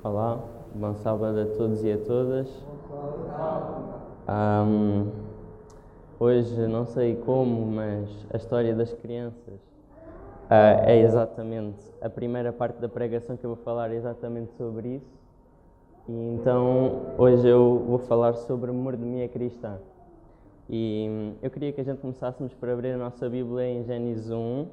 Olá, bom sábado a todos e a todas. Ahm, Hoje não sei como, mas a história das crianças é exatamente a primeira parte da pregação que eu vou falar exatamente sobre isso. E então hoje eu vou falar sobre mordomia cristã. E eu queria que a gente começássemos por abrir a nossa Bíblia em Gênesis 1.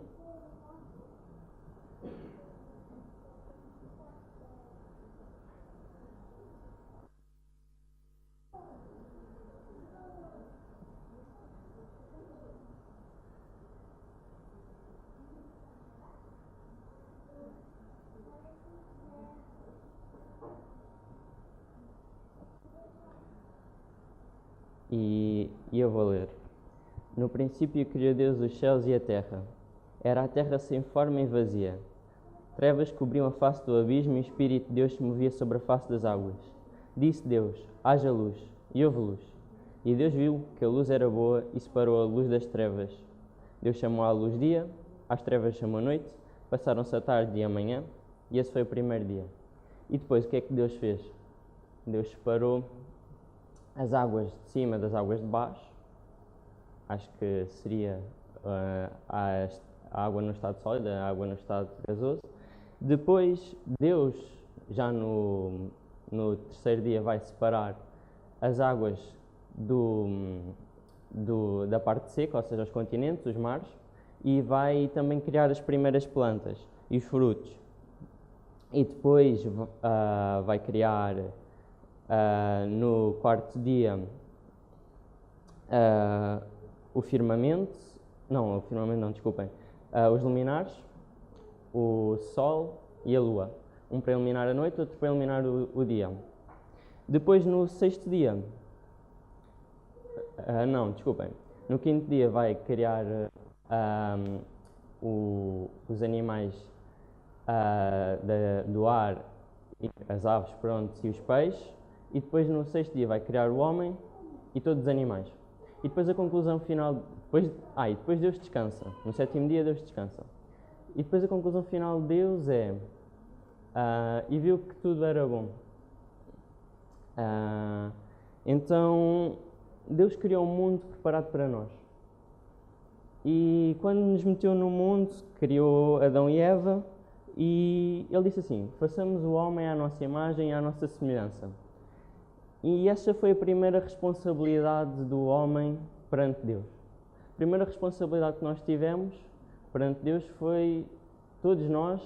E eu vou ler. No princípio criou Deus os céus e a terra. Era a terra sem forma e vazia. Trevas cobriam a face do abismo e o Espírito de Deus se movia sobre a face das águas. Disse Deus: haja luz, e houve luz. E Deus viu que a luz era boa e separou a luz das trevas. Deus chamou à luz dia, às trevas chamou noite, passaram-se a tarde e a manhã, e esse foi o primeiro dia. E depois o que é que Deus fez? Deus separou as águas de cima das águas de baixo. Acho que seria a água no estado sólido, a água no estado gasoso. Depois, Deus, já no terceiro dia, vai separar as águas da parte seca, ou seja, os continentes, os mares, e vai também criar as primeiras plantas e os frutos. E depois vai criar, no quarto dia, o firmamento não, desculpem, os luminares, o sol e a lua. Um para iluminar a noite, outro para iluminar o dia. Depois, no sexto dia, no quinto dia vai criar os animais do ar, as aves, e os peixes. E depois, no sexto dia, vai criar o homem e todos os animais. E depois a conclusão final, depois Deus descansa. No sétimo dia Deus descansa. E depois a conclusão final de Deus é, e viu que tudo era bom. Então Deus criou um mundo preparado para nós. E quando nos meteu no mundo, criou Adão e Eva, e Ele disse assim: façamos o homem à nossa imagem e à nossa semelhança. E essa foi a primeira responsabilidade do homem perante Deus. A primeira responsabilidade que nós tivemos perante Deus foi, todos nós,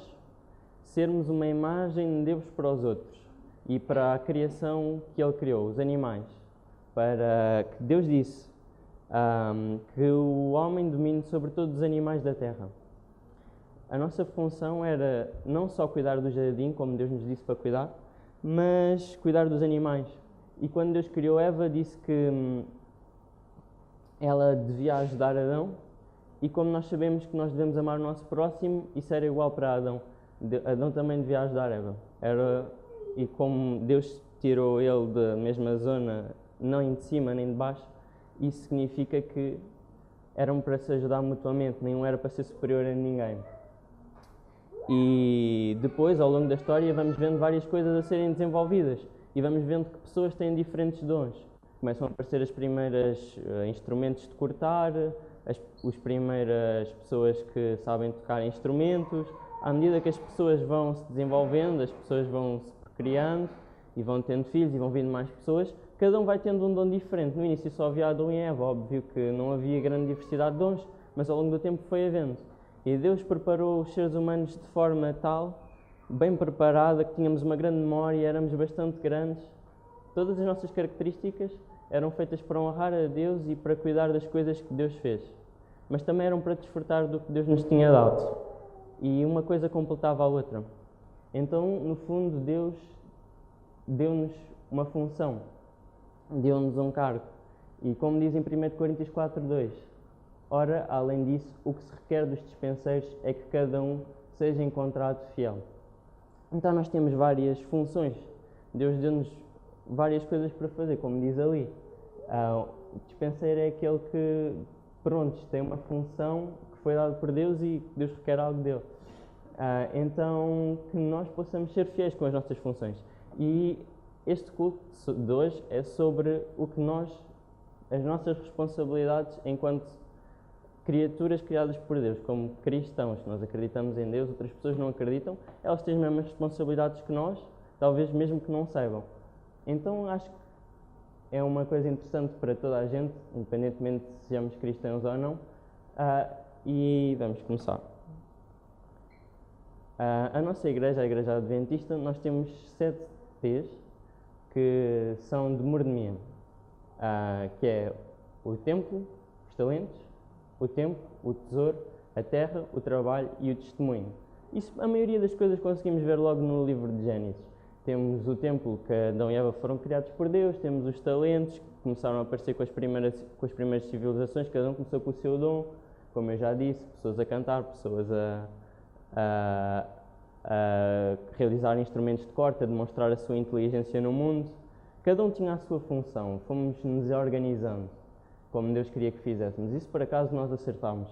sermos uma imagem de Deus para os outros e para a criação que Ele criou, os animais. Para que Deus disse que o homem domine sobre todos os animais da terra. A nossa função era não só cuidar do jardim, como Deus nos disse para cuidar, mas cuidar dos animais. E quando Deus criou Eva, disse que ela devia ajudar Adão, e como nós sabemos que nós devemos amar o nosso próximo, isso era igual para Adão. Adão também devia ajudar Eva. E como Deus tirou ele da mesma zona, nem de cima nem de baixo, isso significa que eram para se ajudar mutuamente, nenhum era para ser superior a ninguém. E depois, ao longo da história, vamos vendo várias coisas a serem desenvolvidas. E vamos vendo que pessoas têm diferentes dons. Começam a aparecer as primeiras instrumentos de cortar, as primeiras pessoas que sabem tocar instrumentos. À medida que as pessoas vão se desenvolvendo, as pessoas vão se criando e vão tendo filhos e vão vindo mais pessoas, cada um vai tendo um dom diferente. No início só havia Adão e Eva, óbvio que não havia grande diversidade de dons, mas ao longo do tempo foi havendo. E Deus preparou os seres humanos de forma tal, bem preparada, que tínhamos uma grande memória, éramos bastante grandes. Todas as nossas características eram feitas para honrar a Deus e para cuidar das coisas que Deus fez. Mas também eram para desfrutar do que Deus nos tinha dado. E uma coisa completava a outra. Então, no fundo, Deus deu-nos uma função, deu-nos um cargo. E como diz em 1 Coríntios 4:2, ora, além disso, o que se requer dos dispenseiros é que cada um seja encontrado fiel. Então nós temos várias funções. Deus deu-nos várias coisas para fazer, como diz ali. O dispenseiro é aquele que, tem uma função que foi dada por Deus e Deus requer algo dele. Então, que nós possamos ser fiéis com as nossas funções. E este culto de hoje é sobre as nossas responsabilidades enquanto criaturas criadas por Deus, como cristãos. Nós acreditamos em Deus, outras pessoas não acreditam, elas têm as mesmas responsabilidades que nós, talvez mesmo que não saibam. Então, acho que é uma coisa interessante para toda a gente, independentemente se sejamos cristãos ou não. E vamos começar. A nossa igreja, a Igreja Adventista, nós temos 7 T's que são de mordomia, que é o templo, os talentos, o tempo, o tesouro, a terra, o trabalho e o testemunho. Isso, a maioria das coisas conseguimos ver logo no livro de Gênesis. Temos o templo, que Adão e Eva foram criados por Deus, temos os talentos, que começaram a aparecer com as primeiras civilizações, cada um começou com o seu dom, como eu já disse, pessoas a cantar, pessoas a realizar instrumentos de corte, a demonstrar a sua inteligência no mundo. Cada um tinha a sua função, fomos-nos organizando, como Deus queria que fizéssemos. Isso, por acaso, nós acertámos.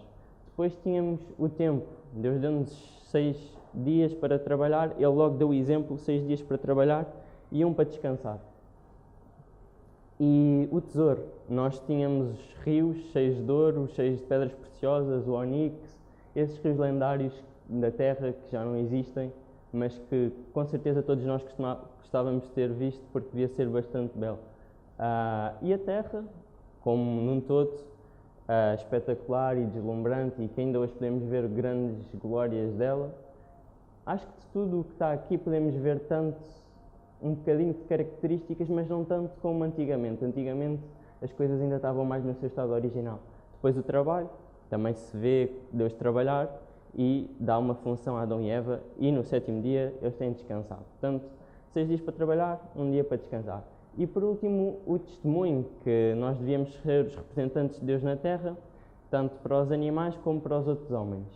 Depois tínhamos o tempo. Deus deu-nos 6 dias para trabalhar, Ele logo deu o exemplo, 6 dias para trabalhar e 1 para descansar. E o tesouro, nós tínhamos rios cheios de ouro, cheios de pedras preciosas, o ónix, esses rios lendários da terra que já não existem, mas que com certeza todos nós gostávamos de ter visto porque devia ser bastante belo. E a terra, como num todo, espetacular e deslumbrante, e que ainda hoje podemos ver grandes glórias dela. Acho que de tudo o que está aqui podemos ver um bocadinho de características, mas não tanto como antigamente. Antigamente as coisas ainda estavam mais no seu estado original. Depois o trabalho, também se vê Deus trabalhar e dá uma função a Adão e Eva, e no 7º dia eles têm de descansar. Portanto, 6 dias para trabalhar, 1 dia para descansar. E por último, o testemunho, que nós devíamos ser os representantes de Deus na Terra, tanto para os animais como para os outros homens.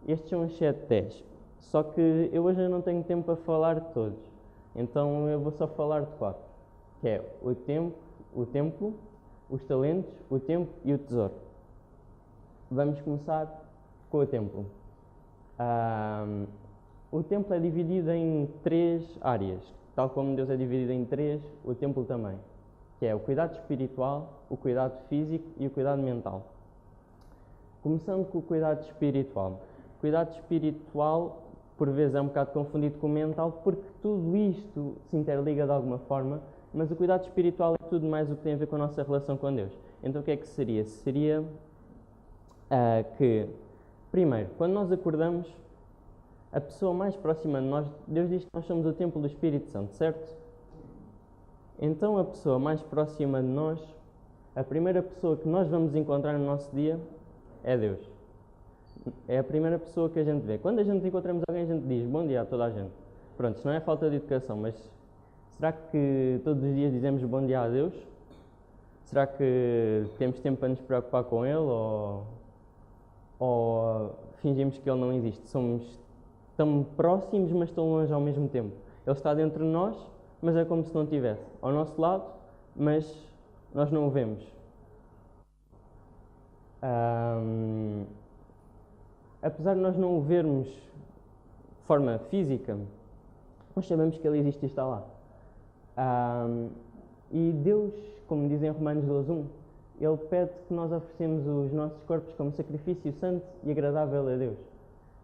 Estes são os 7 T's. Só que eu hoje não tenho tempo para falar de todos, então eu vou só falar de 4, que é o templo, os talentos, o tempo e o tesouro. Vamos começar com o templo. O templo é dividido em 3 áreas, tal como Deus é dividido em 3, o templo também, que é o cuidado espiritual, o cuidado físico e o cuidado mental. Começando com o cuidado espiritual. O cuidado espiritual, por vezes, é um bocado confundido com o mental, porque tudo isto se interliga de alguma forma, mas o cuidado espiritual é tudo mais o que tem a ver com a nossa relação com Deus. Então o que é que seria? Seria que, primeiro, quando nós acordamos, a pessoa mais próxima de nós, Deus diz que nós somos o templo do Espírito Santo, certo? Então a pessoa mais próxima de nós, a primeira pessoa que nós vamos encontrar no nosso dia é Deus. É a primeira pessoa que a gente vê. Quando a gente encontramos alguém, a gente diz bom dia a toda a gente. Pronto, isto não é falta de educação, mas será que todos os dias dizemos bom dia a Deus? Será que temos tempo para nos preocupar com Ele? Ou fingimos que Ele não existe? Somos tão próximos, mas tão longe ao mesmo tempo. Ele está dentro de nós, mas é como se não estivesse ao nosso lado, mas nós não o vemos. Apesar de nós não o vermos de forma física, nós sabemos que Ele existe e está lá. E Deus, como diz em Romanos 12:1, Ele pede que nós oferecemos os nossos corpos como sacrifício santo e agradável a Deus,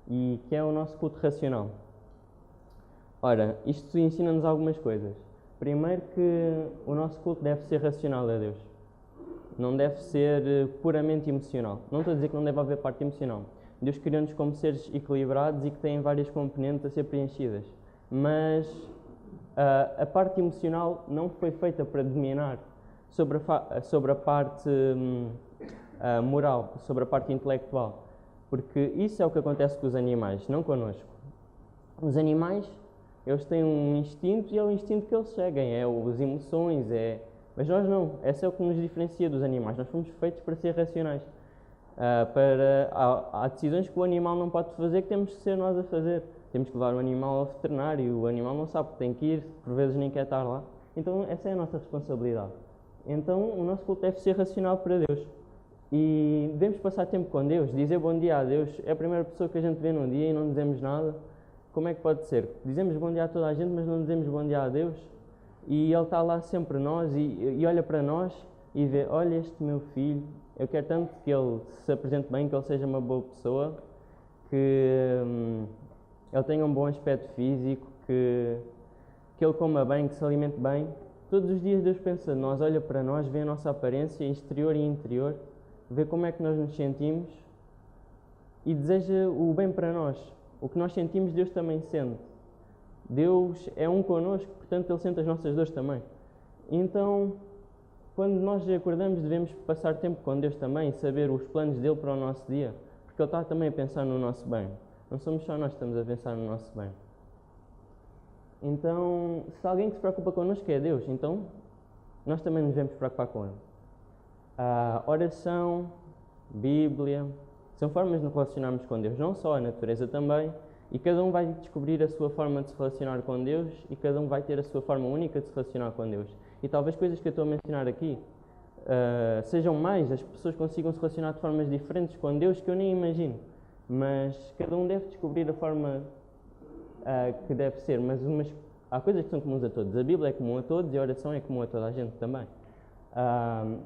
e que é o nosso culto racional. Ora, isto ensina-nos algumas coisas. Primeiro, que o nosso culto deve ser racional a Deus. Não deve ser puramente emocional. Não estou a dizer que não deve haver parte emocional. Deus criou-nos como seres equilibrados e que têm várias componentes a ser preenchidas. Mas a parte emocional não foi feita para dominar sobre a parte moral, sobre a parte intelectual. Porque isso é o que acontece com os animais, não connosco. Os animais, eles têm um instinto e é o instinto que eles seguem, é as emoções, mas nós não. Esse é o que nos diferencia dos animais. Nós fomos feitos para ser racionais. Há decisões que o animal não pode fazer que temos que ser nós a fazer. Temos que levar o animal ao veterinário, o animal não sabe que tem que ir, por vezes nem quer estar lá. Então essa é a nossa responsabilidade. Então o nosso culto deve ser racional para Deus. E devemos passar tempo com Deus, dizer bom dia a Deus. É a primeira pessoa que a gente vê num dia e não dizemos nada. Como é que pode ser? Dizemos bom dia a toda a gente, mas não dizemos bom dia a Deus. E Ele está lá sempre nós e olha para nós e vê, olha este meu filho, eu quero tanto que ele se apresente bem, que ele seja uma boa pessoa, que ele tenha um bom aspecto físico, que ele coma bem, que se alimente bem. Todos os dias Deus pensa de nós, olha para nós, vê a nossa aparência exterior e interior, vê como é que nós nos sentimos e deseja o bem para nós. O que nós sentimos, Deus também sente. Deus é um connosco, portanto Ele sente as nossas dores também. Então, quando nós acordamos, devemos passar tempo com Deus também, saber os planos dele para o nosso dia, porque Ele está também a pensar no nosso bem. Não somos só nós que estamos a pensar no nosso bem. Então, se alguém que se preocupa connosco é Deus, então nós também nos devemos preocupar com Ele. A oração, Bíblia, são formas de nos relacionarmos com Deus, não só a natureza também, e cada um vai descobrir a sua forma de se relacionar com Deus e cada um vai ter a sua forma única de se relacionar com Deus. E talvez coisas que eu estou a mencionar aqui sejam mais, as pessoas consigam se relacionar de formas diferentes com Deus que eu nem imagino, mas cada um deve descobrir a forma que deve ser, mas há coisas que são comuns a todos. A Bíblia é comum a todos e a oração é comum a toda a gente também.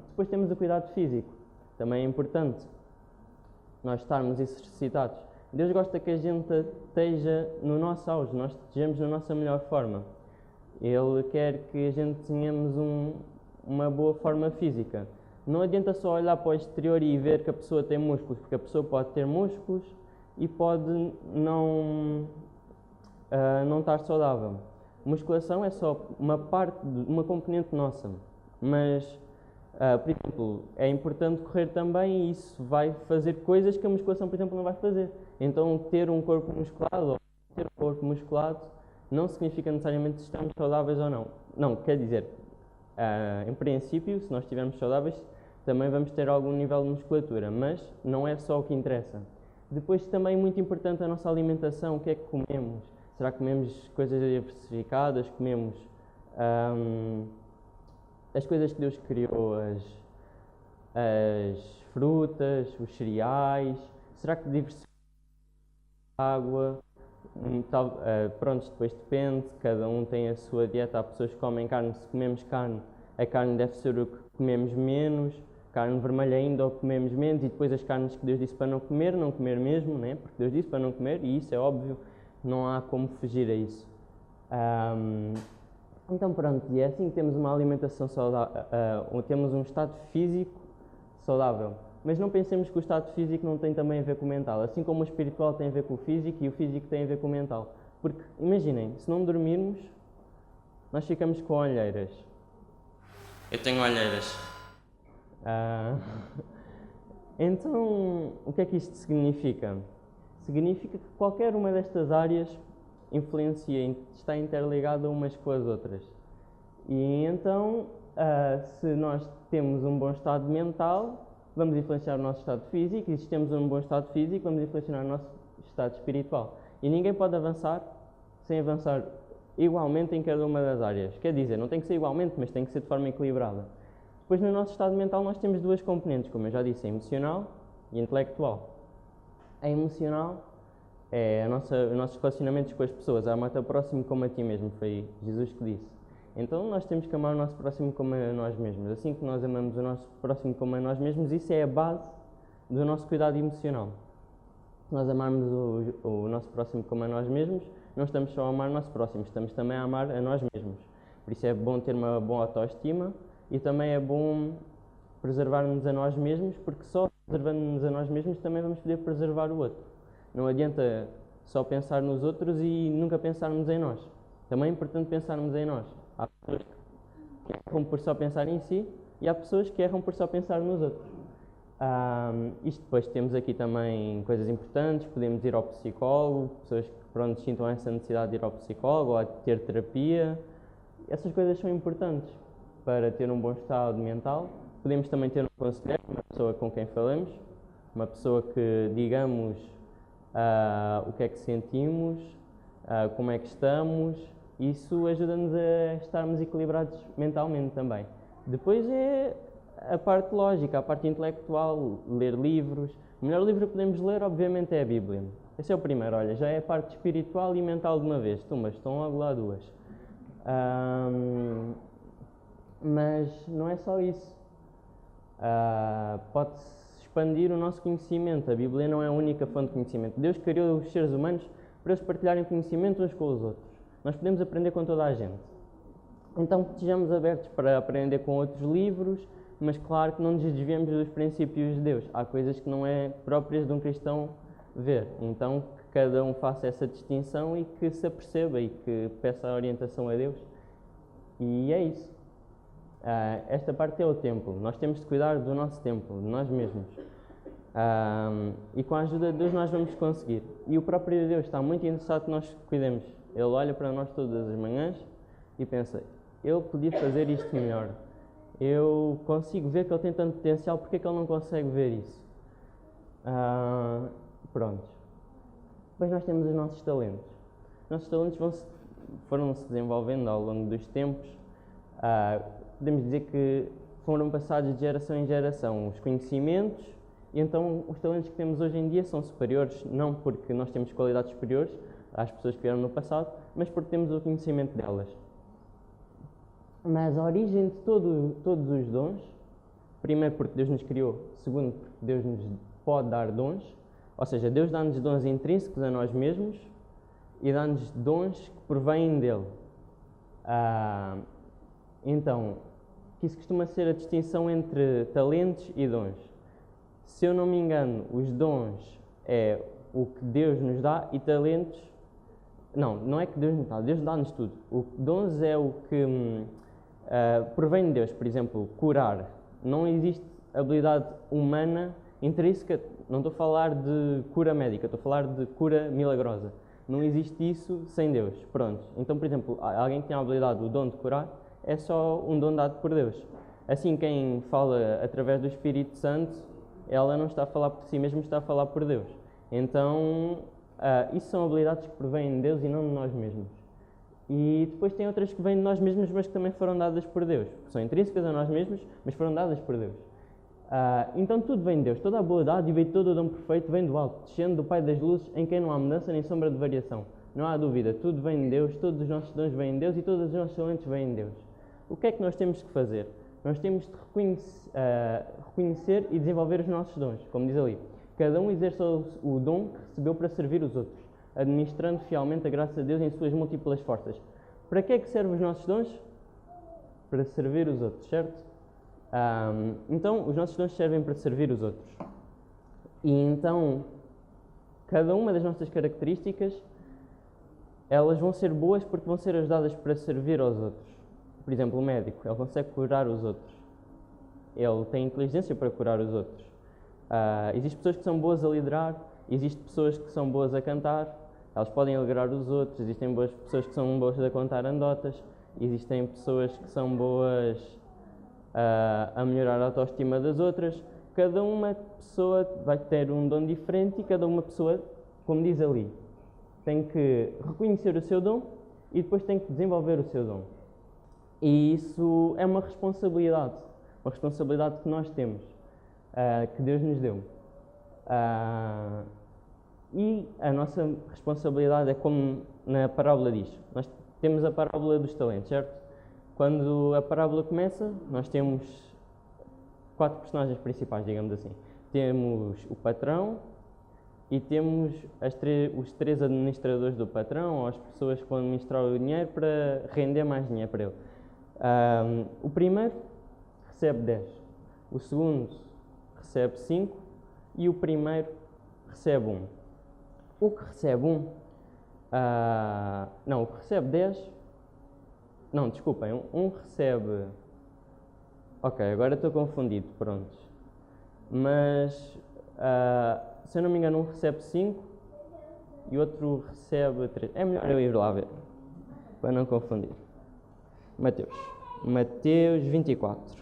Depois temos o cuidado físico, também é importante nós estarmos exercitados. Deus gosta que a gente esteja no nosso auge, nós estejamos na nossa melhor forma. Ele quer que a gente tenhamos uma boa forma física. Não adianta só olhar para o exterior e ver que a pessoa tem músculos, porque a pessoa pode ter músculos e pode não estar saudável. Musculação é só uma parte, uma componente nossa, mas, por exemplo, é importante correr também e isso vai fazer coisas que a musculação, por exemplo, não vai fazer. Então, ter um corpo musculado ou ter um corpo musculado não significa necessariamente se estamos saudáveis ou não. Não, quer dizer, em princípio, se nós estivermos saudáveis, também vamos ter algum nível de musculatura, mas não é só o que interessa. Depois, também muito importante a nossa alimentação, o que é que comemos? Será que comemos coisas diversificadas? Comemos as coisas que Deus criou, as frutas, os cereais? Será que diversificamos a água? Pronto, depois depende, cada um tem a sua dieta. Há pessoas que comem carne, se comemos carne, a carne deve ser o que comemos menos, carne vermelha ainda ou comemos menos, e depois as carnes que Deus disse para não comer mesmo, né? Porque Deus disse para não comer, e isso é óbvio, não há como fugir a isso. Então pronto, e é assim que temos uma alimentação saudável, temos um estado físico saudável. Mas não pensemos que o estado físico não tem também a ver com o mental, assim como o espiritual tem a ver com o físico e o físico tem a ver com o mental. Porque, imaginem, se não dormirmos, nós ficamos com olheiras. Eu tenho olheiras. Então, o que é que isto significa? Significa que qualquer uma destas áreas influencia, está interligada umas com as outras. E então, se nós temos um bom estado mental, vamos influenciar o nosso estado físico, e se temos um bom estado físico, vamos influenciar o nosso estado espiritual. E ninguém pode avançar sem avançar igualmente em cada uma das áreas. Quer dizer, não tem que ser igualmente, mas tem que ser de forma equilibrada. Depois, no nosso estado mental, nós temos duas componentes, como eu já disse, a emocional e a intelectual. A emocional é os nossos relacionamentos com as pessoas. Ama-te ao próximo como a ti mesmo, foi Jesus que disse. Então nós temos que amar o nosso próximo como a nós mesmos. Assim que nós amamos o nosso próximo como a nós mesmos, isso é a base do nosso cuidado emocional. Se nós amarmos o nosso próximo como a nós mesmos, não estamos só a amar o nosso próximo, estamos também a amar a nós mesmos. Por isso é bom ter uma boa autoestima e também é bom preservar-nos a nós mesmos, porque só preservando-nos a nós mesmos também vamos poder preservar o outro. Não adianta só pensar nos outros e nunca pensarmos em nós. Também é importante pensarmos em nós. Há pessoas que erram por só pensar em si e há pessoas que erram por só pensar nos outros. Isto depois temos aqui também coisas importantes, podemos ir ao psicólogo, pessoas que pronto, sintam essa necessidade de ir ao psicólogo ou a ter terapia. Essas coisas são importantes para ter um bom estado mental. Podemos também ter um conselheiro, uma pessoa com quem falamos, uma pessoa que digamos o que é que sentimos, como é que estamos. Isso ajuda-nos a estarmos equilibrados mentalmente também. Depois é a parte lógica, a parte intelectual, ler livros. O melhor livro que podemos ler, obviamente, é a Bíblia. Esse é o primeiro, olha, já é a parte espiritual e mental de uma vez. Mas estão logo lá duas. Mas não é só isso. Pode-se expandir o nosso conhecimento. A Bíblia não é a única fonte de conhecimento. Deus criou os seres humanos para eles partilharem conhecimento uns com os outros. Nós podemos aprender com toda a gente. Então, estejamos abertos para aprender com outros livros, mas claro que não nos desviemos dos princípios de Deus. Há coisas que não é próprias de um cristão ver. Então, que cada um faça essa distinção e que se aperceba e que peça a orientação a Deus. E é isso. Esta parte é o templo. Nós temos de cuidar do nosso templo, de nós mesmos. E com a ajuda de Deus nós vamos conseguir. E o próprio Deus está muito interessado que nós cuidemos. Ele olha para nós todas as manhãs e pensa, eu podia fazer isto melhor. Eu consigo ver que ele tem tanto potencial, porque é que ele não consegue ver isso? Pronto. Depois nós temos os nossos talentos. Os nossos talentos foram-se desenvolvendo ao longo dos tempos. Podemos dizer que foram passados de geração em geração os conhecimentos, e então os talentos que temos hoje em dia são superiores, não porque nós temos qualidades superiores às pessoas que vieram no passado, mas porque temos o conhecimento delas. Mas a origem de todos os dons, primeiro porque Deus nos criou, segundo porque Deus nos pode dar dons, ou seja, Deus dá-nos dons intrínsecos a nós mesmos e dá-nos dons que provêm dele. Então, isso costuma ser a distinção entre talentos e dons. Se eu não me engano, os dons é o que Deus nos dá e talentos... Não é que Deus nos dá, Deus dá-nos tudo. O dons é o que provém de Deus. Por exemplo, curar. Não existe habilidade humana intrínseca, não estou a falar de cura médica, estou a falar de cura milagrosa. Não existe isso sem Deus. Pronto. Então, por exemplo, alguém que tem a habilidade, o dom de curar, é só um dom dado por Deus. Assim, quem fala através do Espírito Santo, ela não está a falar por si mesma, está a falar por Deus. Então, isso são habilidades que provêm de Deus e não de nós mesmos. E depois tem outras que vêm de nós mesmos, mas que também foram dadas por Deus. São intrínsecas a nós mesmos, mas foram dadas por Deus. Então tudo vem de Deus. Toda a boa dádiva e todo o dom perfeito vem do alto, descendo do Pai das luzes, em quem não há mudança nem sombra de variação. Não há dúvida, tudo vem de Deus, todos os nossos dons vêm de Deus e todos os nossos talentos vêm de Deus. O que é que nós temos que fazer? Nós temos de reconhecer e desenvolver os nossos dons, como diz ali. Cada um exerce o dom que recebeu para servir os outros, administrando fielmente a graça de Deus em suas múltiplas forças. Para que é que servem os nossos dons? Para servir os outros, certo? Então, os nossos dons servem para servir os outros. E então, cada uma das nossas características, elas vão ser boas porque vão ser ajudadas para servir aos outros. Por exemplo, o médico, ele consegue curar os outros. Ele tem inteligência para curar os outros. Existem pessoas que são boas a liderar, existem pessoas que são boas a cantar, elas podem alegrar os outros, existem pessoas que são boas a contar anedotas, existem pessoas que são boas a melhorar a autoestima das outras. Cada uma pessoa vai ter um dom diferente e cada uma pessoa, como diz ali, tem que reconhecer o seu dom e depois tem que desenvolver o seu dom. E isso é uma responsabilidade que nós temos, que Deus nos deu. E a nossa responsabilidade é como na parábola diz. Nós temos a parábola dos talentos, certo? Quando a parábola começa, nós temos 4 personagens principais, digamos assim. Temos o patrão e temos os 3 administradores do patrão, ou as pessoas que vão administrar o dinheiro para render mais dinheiro para ele. O primeiro recebe 10, o segundo recebe 5 e o primeiro recebe 1. O que recebe 1, o que recebe 10, não, desculpem, um recebe, ok, agora estou confundido, pronto, mas se eu não me engano um recebe 5 e o outro recebe 3, é melhor eu ir lá ver, para não confundir. Mateus 24.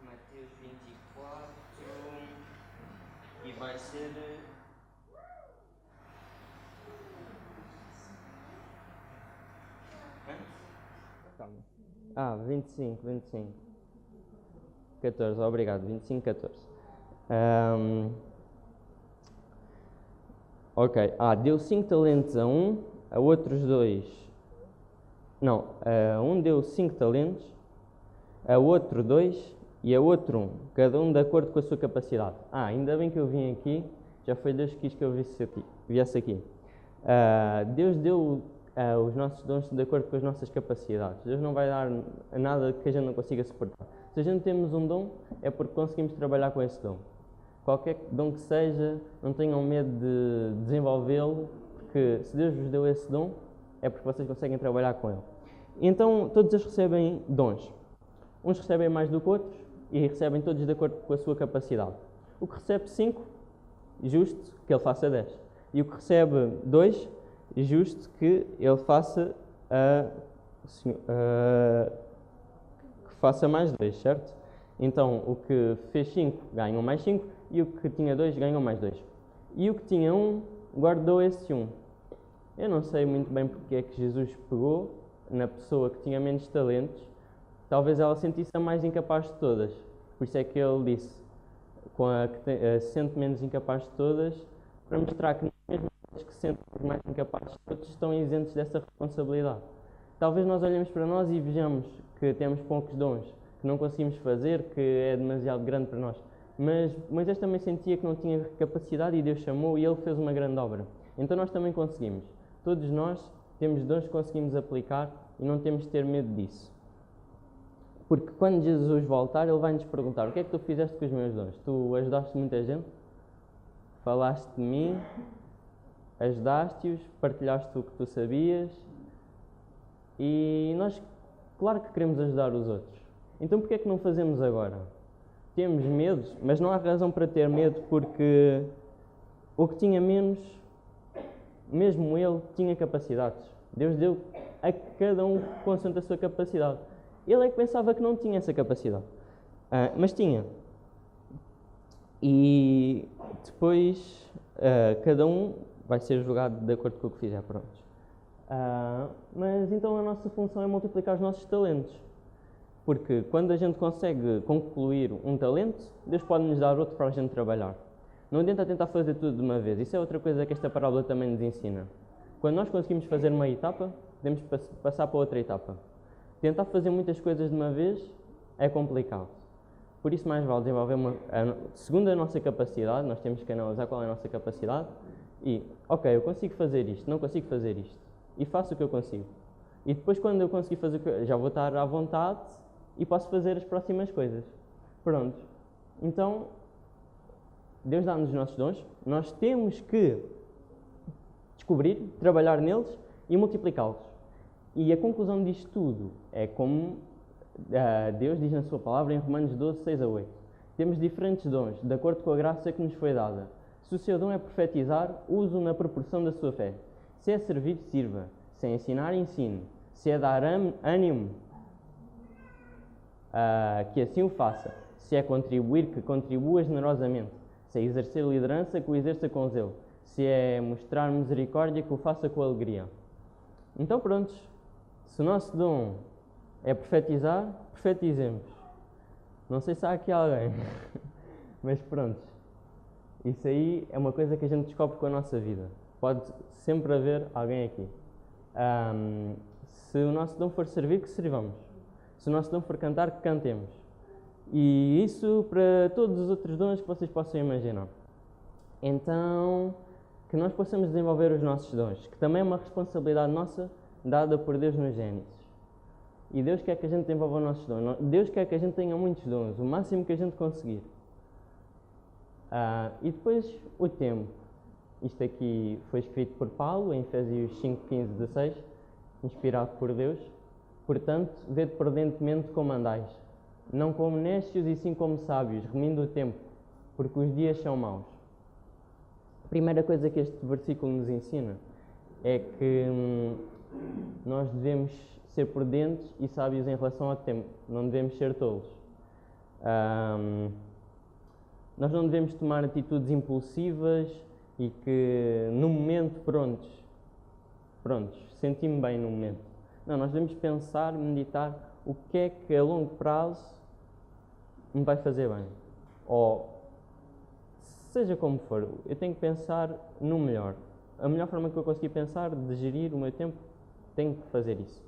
Mateus 24 e vai ser calma. 25. 14, obrigado, 25, 14. Ok, deu 5 talentos a um, a outros 2. Não, a um deu 5 talentos, a outro 2 e a outro 1, cada um de acordo com a sua capacidade. Ainda bem que eu vim aqui, já foi Deus que quis que eu viesse aqui. Deus deu os nossos dons de acordo com as nossas capacidades. Deus não vai dar nada que a gente não consiga suportar. Se a gente temos um dom, é porque conseguimos trabalhar com esse dom. Qualquer dom que seja, não tenham medo de desenvolvê-lo, porque se Deus vos deu esse dom, é porque vocês conseguem trabalhar com ele. Então, todos eles recebem dons. Uns recebem mais do que outros e recebem todos de acordo com a sua capacidade. O que recebe 5, justo que ele faça 10. E o que recebe 2, justo que ele faça que faça mais 2, certo? Então, o que fez 5 ganhou mais 5 e o que tinha 2 ganhou mais 2. E o que tinha 1 guardou esse 1. Eu não sei muito bem porque é que Jesus pegou na pessoa que tinha menos talentos. Talvez ela sentisse a mais incapaz de todas. Por isso é que ele disse, com a que se sente menos incapaz de todas, para mostrar que mesmo os que se sentem mais incapazes de todos estão isentos dessa responsabilidade. Talvez nós olhemos para nós e vejamos que temos poucos dons, que não conseguimos fazer, que é demasiado grande para nós. Mas Moisés também sentia que não tinha capacidade e Deus chamou e ele fez uma grande obra. Então nós também conseguimos. Todos nós temos dons que conseguimos aplicar e não temos de ter medo disso. Porque quando Jesus voltar, ele vai nos perguntar: o que é que tu fizeste com os meus dons? Tu ajudaste muita gente? Falaste de mim? Ajudaste-os? Partilhaste o que tu sabias? E nós, claro que queremos ajudar os outros. Então porquê é que não fazemos agora? Temos medo, mas não há razão para ter medo, porque o que tinha menos, mesmo ele, tinha capacidades. Deus deu a cada um consoante a sua capacidade. Ele é que pensava que não tinha essa capacidade, mas tinha. E depois cada um vai ser julgado de acordo com o que fizer, pronto. Mas então a nossa função é multiplicar os nossos talentos. Porque quando a gente consegue concluir um talento, Deus pode nos dar outro para a gente trabalhar. Não adianta tentar fazer tudo de uma vez. Isso é outra coisa que esta parábola também nos ensina. Quando nós conseguimos fazer uma etapa, podemos passar para outra etapa. Tentar fazer muitas coisas de uma vez é complicado. Por isso mais vale desenvolver segundo a nossa capacidade. Nós temos que analisar qual é a nossa capacidade e, ok, eu consigo fazer isto, não consigo fazer isto. E faço o que eu consigo. E depois quando eu conseguir fazer o que já vou estar à vontade e posso fazer as próximas coisas. Pronto. Então, Deus dá-nos os nossos dons. Nós temos que descobrir, trabalhar neles e multiplicá-los. E a conclusão disto tudo é como Deus diz na sua palavra em Romanos 12, 6 a 8. Temos diferentes dons, de acordo com a graça que nos foi dada. Se o seu dom é profetizar, use-o na proporção da sua fé. Se é servir, sirva. Se é ensinar, ensine. Se é dar ânimo, que assim o faça. Se é contribuir, que contribua generosamente. Se é exercer liderança, que o exerça com zelo. Se é mostrar misericórdia, que o faça com alegria. Então prontos, se o nosso dom é profetizar, profetizemos. Não sei se há aqui alguém, mas pronto. Isso aí é uma coisa que a gente descobre com a nossa vida. Pode sempre haver alguém aqui. Se o nosso dom for servir, que sirvamos. Se o nosso dom for cantar, que cantemos. E isso para todos os outros dons que vocês possam imaginar. Então, que nós possamos desenvolver os nossos dons, que também é uma responsabilidade nossa dada por Deus no Gênesis. E Deus quer que a gente desenvolva os nossos dons. Deus quer que a gente tenha muitos dons, o máximo que a gente conseguir. E depois o tempo. Isto aqui foi escrito por Paulo em Efésios 5, 15, 16, inspirado por Deus. Portanto, vede prudentemente como andais, não como necios e sim como sábios, remindo o tempo, porque os dias são maus. A primeira coisa que este versículo nos ensina é que nós devemos ser prudentes e sábios em relação ao tempo, não devemos ser tolos. Nós não devemos tomar atitudes impulsivas e que no momento, prontos, senti-me bem no momento. Não, nós devemos pensar, meditar o que é que a longo prazo me vai fazer bem. Ou seja como for, eu tenho que pensar no melhor. A melhor forma que eu conseguir pensar de gerir o meu tempo, tenho que fazer isso.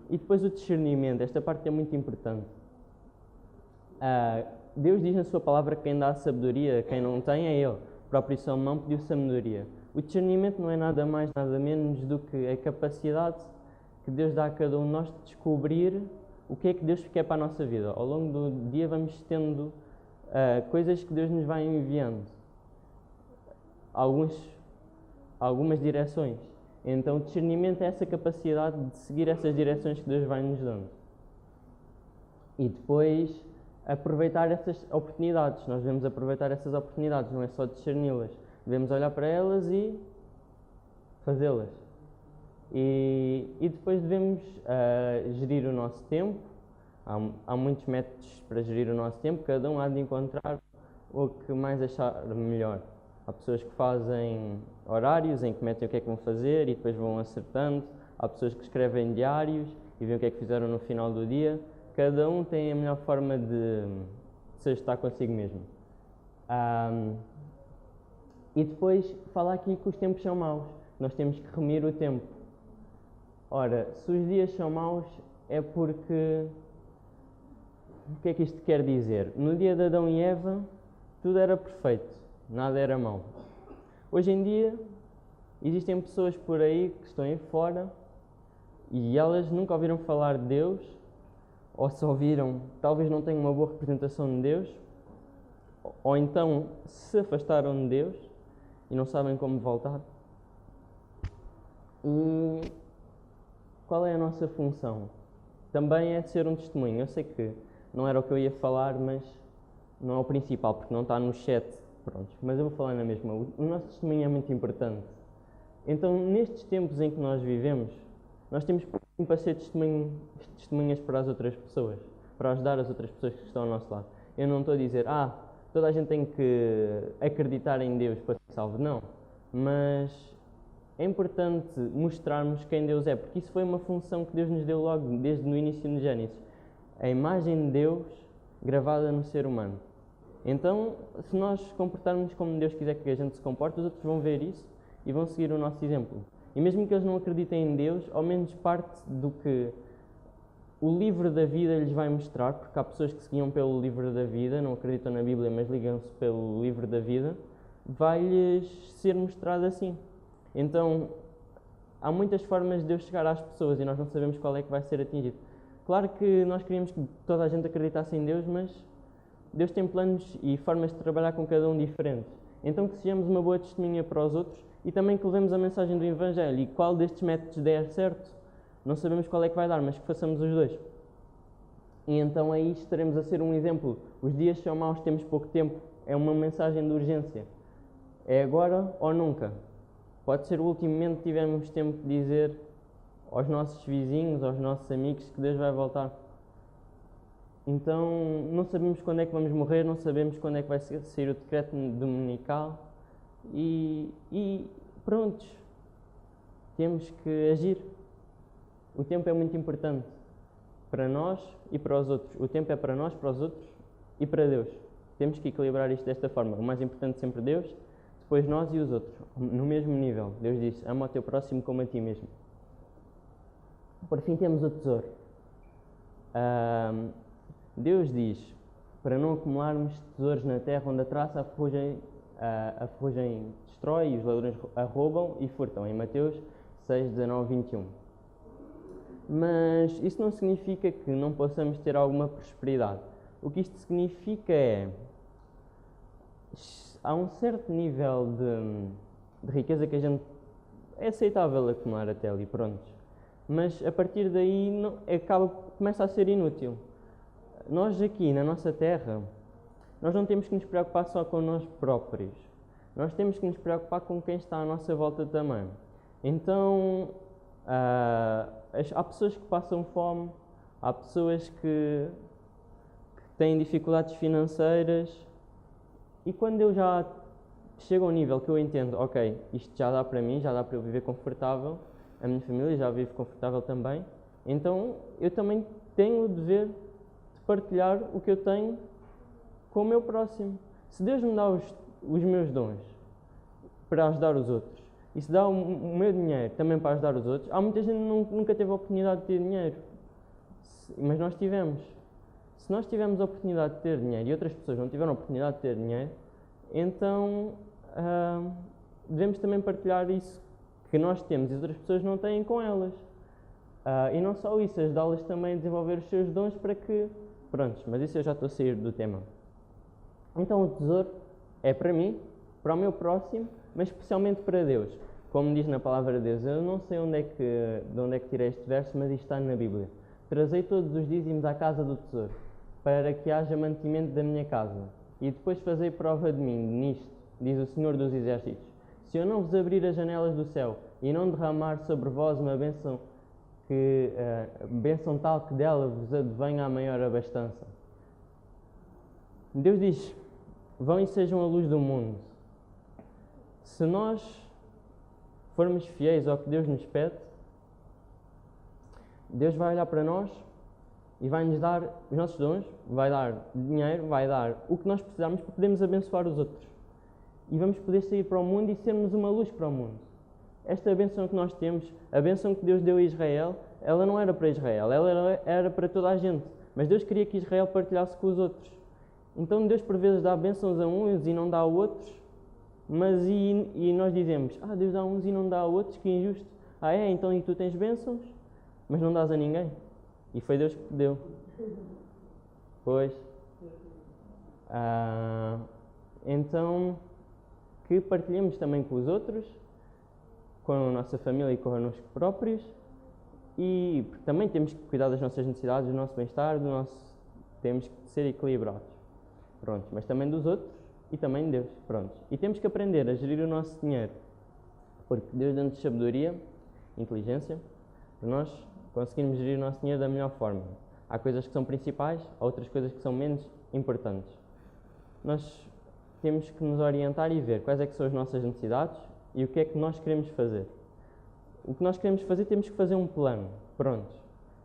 E depois o discernimento, esta parte é muito importante. Deus diz na sua palavra que quem dá a sabedoria, quem não tem é Ele. O próprio Salomão pediu sabedoria. O discernimento não é nada mais, nada menos do que a capacidade que Deus dá a cada um de nós de descobrir o que é que Deus quer para a nossa vida. Ao longo do dia vamos tendo coisas que Deus nos vai enviando. Algumas direções. Então o discernimento é essa capacidade de seguir essas direções que Deus vai nos dando. E depois aproveitar essas oportunidades. Nós devemos aproveitar essas oportunidades, não é só discerni-las. Devemos olhar para elas e fazê-las. E depois devemos gerir o nosso tempo. Há muitos métodos para gerir o nosso tempo, cada um há de encontrar o que mais achar melhor. Há pessoas que fazem horários em que metem o que é que vão fazer e depois vão acertando. Há pessoas que escrevem diários e veem o que é que fizeram no final do dia. Cada um tem a melhor forma de se ajustar consigo mesmo. E depois falar aqui que os tempos são maus. Nós temos que remir o tempo. Ora, se os dias são maus é porque... O que é que isto quer dizer? No dia de Adão e Eva, tudo era perfeito, nada era mau. Hoje em dia, existem pessoas por aí que estão aí fora e elas nunca ouviram falar de Deus, ou se ouviram, talvez não tenham uma boa representação de Deus, ou então se afastaram de Deus e não sabem como voltar. E qual é a nossa função? Também é ser um testemunho. Eu sei que não era o que eu ia falar, mas não é o principal, porque não está no chat. Pronto, mas eu vou falar na mesma. O nosso testemunho é muito importante. Então, nestes tempos em que nós vivemos, nós temos para ser testemunhas para as outras pessoas, para ajudar as outras pessoas que estão ao nosso lado. Eu não estou a dizer, toda a gente tem que acreditar em Deus para ser salvo. Não, mas é importante mostrarmos quem Deus é, porque isso foi uma função que Deus nos deu logo desde o início de Gênesis. A imagem de Deus gravada no ser humano. Então, se nós comportarmos como Deus quiser que a gente se comporte, os outros vão ver isso e vão seguir o nosso exemplo. E mesmo que eles não acreditem em Deus, ao menos parte do que o livro da vida lhes vai mostrar, porque há pessoas que se guiam pelo livro da vida, não acreditam na Bíblia, mas ligam-se pelo livro da vida, vai-lhes ser mostrado assim. Então, há muitas formas de Deus chegar às pessoas e nós não sabemos qual é que vai ser atingido. Claro que nós queríamos que toda a gente acreditasse em Deus, mas Deus tem planos e formas de trabalhar com cada um diferentes. Então que sejamos uma boa testemunha para os outros e também que levemos a mensagem do Evangelho. E qual destes métodos der certo, não sabemos qual é que vai dar, mas que façamos os dois. E então aí estaremos a ser um exemplo. Os dias são maus, temos pouco tempo. É uma mensagem de urgência. É agora ou nunca. Pode ser o último momento que tivermos tempo de dizer aos nossos vizinhos, aos nossos amigos, que Deus vai voltar. Então, não sabemos quando é que vamos morrer, não sabemos quando é que vai sair o decreto dominical e prontos, temos que agir. O tempo é muito importante para nós e para os outros. O tempo é para nós, para os outros e para Deus. Temos que equilibrar isto desta forma. O mais importante sempre Deus, depois nós e os outros, no mesmo nível. Deus diz, ama o teu próximo como a ti mesmo. Por fim temos o tesouro. Deus diz para não acumularmos tesouros na terra onde a traça, a ferrugem destrói e os ladrões roubam e furtam, em Mateus 6, 19, 21. Mas isso não significa que não possamos ter alguma prosperidade. O que isto significa é há um certo nível de riqueza que a gente é aceitável acumular até ali, pronto. Mas a partir daí começa a ser inútil. Nós aqui na nossa terra, nós não temos que nos preocupar só com nós próprios. Nós temos que nos preocupar com quem está à nossa volta também. Então, há pessoas que passam fome, há pessoas que têm dificuldades financeiras e quando eu já chego a um nível que eu entendo, ok, isto já dá para mim, já dá para eu viver confortável, a minha família já vive confortável também, então eu também tenho o dever de partilhar o que eu tenho com o meu próximo. Se Deus me dá os meus dons para ajudar os outros, e se dá o meu dinheiro também para ajudar os outros, há muita gente que nunca teve a oportunidade de ter dinheiro, mas nós tivemos. Se nós tivemos a oportunidade de ter dinheiro e outras pessoas não tiveram a oportunidade de ter dinheiro, então devemos também partilhar isso que nós temos e as outras pessoas não têm com elas. E não só isso, ajudá-las também a desenvolver os seus dons para que... Prontos, mas isso eu já estou a sair do tema. Então o tesouro é para mim, para o meu próximo, mas especialmente para Deus. Como diz na palavra de Deus, eu não sei de onde é que tirei este verso, mas isto está na Bíblia. Trazei todos os dízimos à casa do tesouro, para que haja mantimento da minha casa. E depois fazei prova de mim, nisto, diz o Senhor dos Exércitos. Se eu não vos abrir as janelas do céu e não derramar sobre vós uma bênção, bênção tal que dela vos advenha a maior abastança. Deus diz, vão e sejam a luz do mundo. Se nós formos fiéis ao que Deus nos pede, Deus vai olhar para nós e vai nos dar os nossos dons, vai dar dinheiro, vai dar o que nós precisamos para podermos abençoar os outros. E vamos poder sair para o mundo e sermos uma luz para o mundo. Esta bênção que nós temos, a bênção que Deus deu a Israel, ela não era para Israel, ela era para toda a gente. Mas Deus queria que Israel partilhasse com os outros. Então Deus por vezes dá bênçãos a uns e não dá a outros. Mas e nós dizemos, Deus dá a uns e não dá a outros, que injusto. Então e tu tens bênçãos, mas não dás a ninguém. E foi Deus que te deu. Pois. Então, que partilhemos também com os outros, com a nossa família e connosco próprios, e também temos que cuidar das nossas necessidades, do nosso bem-estar, temos que ser equilibrados. Pronto, mas também dos outros e também de Deus. Pronto. E temos que aprender a gerir o nosso dinheiro, porque Deus dá-nos sabedoria, inteligência, para nós conseguirmos gerir o nosso dinheiro da melhor forma. Há coisas que são principais, há outras coisas que são menos importantes. Nós temos que nos orientar e ver quais é que são as nossas necessidades e o que é que nós queremos fazer. O que nós queremos fazer, temos que fazer um plano. Pronto.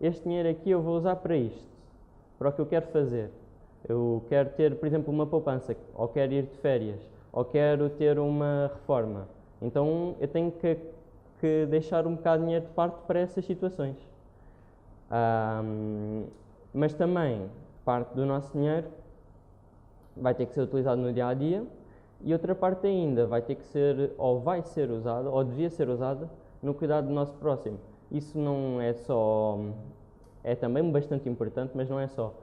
Este dinheiro aqui eu vou usar para isto, para o que eu quero fazer. Eu quero ter, por exemplo, uma poupança, ou quero ir de férias, ou quero ter uma reforma. Então eu tenho que deixar um bocado de dinheiro de parte para essas situações. Mas também parte do nosso dinheiro vai ter que ser utilizado no dia a dia e outra parte ainda vai ter que ser, ou vai ser usada, ou devia ser usada no cuidado do nosso próximo. Isso não é só, é também bastante importante, mas não é só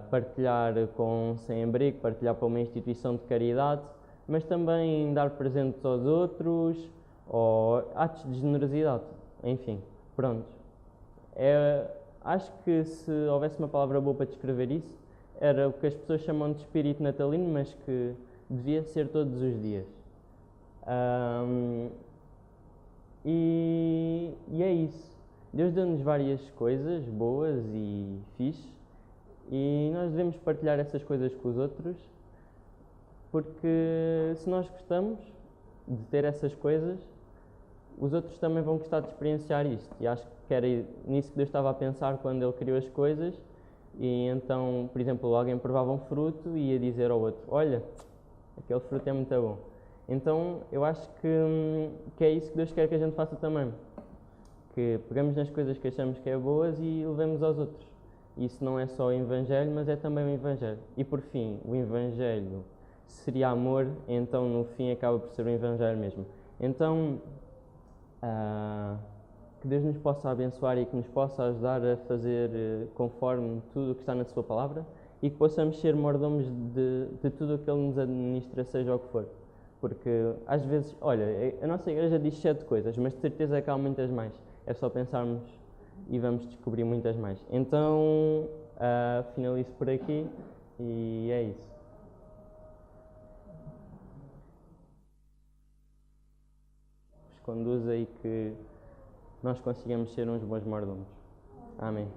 partilhar com sem-abrigo, partilhar para uma instituição de caridade, mas também dar presentes aos outros, ou atos de generosidade, enfim, pronto. Acho que se houvesse uma palavra boa para descrever isso, era o que as pessoas chamam de espírito natalino, mas que devia ser todos os dias. E é isso. Deus deu-nos várias coisas boas e fixe, e nós devemos partilhar essas coisas com os outros, porque se nós gostamos de ter essas coisas, os outros também vão gostar de experienciar isto. E acho que era nisso que Deus estava a pensar quando Ele criou as coisas. E então, por exemplo, alguém provava um fruto e ia dizer ao outro, olha, aquele fruto é muito bom. Então, eu acho que é isso que Deus quer que a gente faça também. Que pegamos nas coisas que achamos que é boas e levemos aos outros. Isso não é só o Evangelho, mas é também o Evangelho. E por fim, o Evangelho seria amor, então no fim acaba por ser o Evangelho mesmo. Então, que Deus nos possa abençoar e que nos possa ajudar a fazer conforme tudo o que está na Sua Palavra e que possamos ser mordomos de tudo o que Ele nos administra, seja o que for. Porque às vezes, olha, a nossa igreja diz 7 coisas, mas de certeza que há muitas mais. É só pensarmos e vamos descobrir muitas mais. Então, finalizo por aqui e é isso. Conduz aí que nós consigamos ser uns bons mordomos. Amém.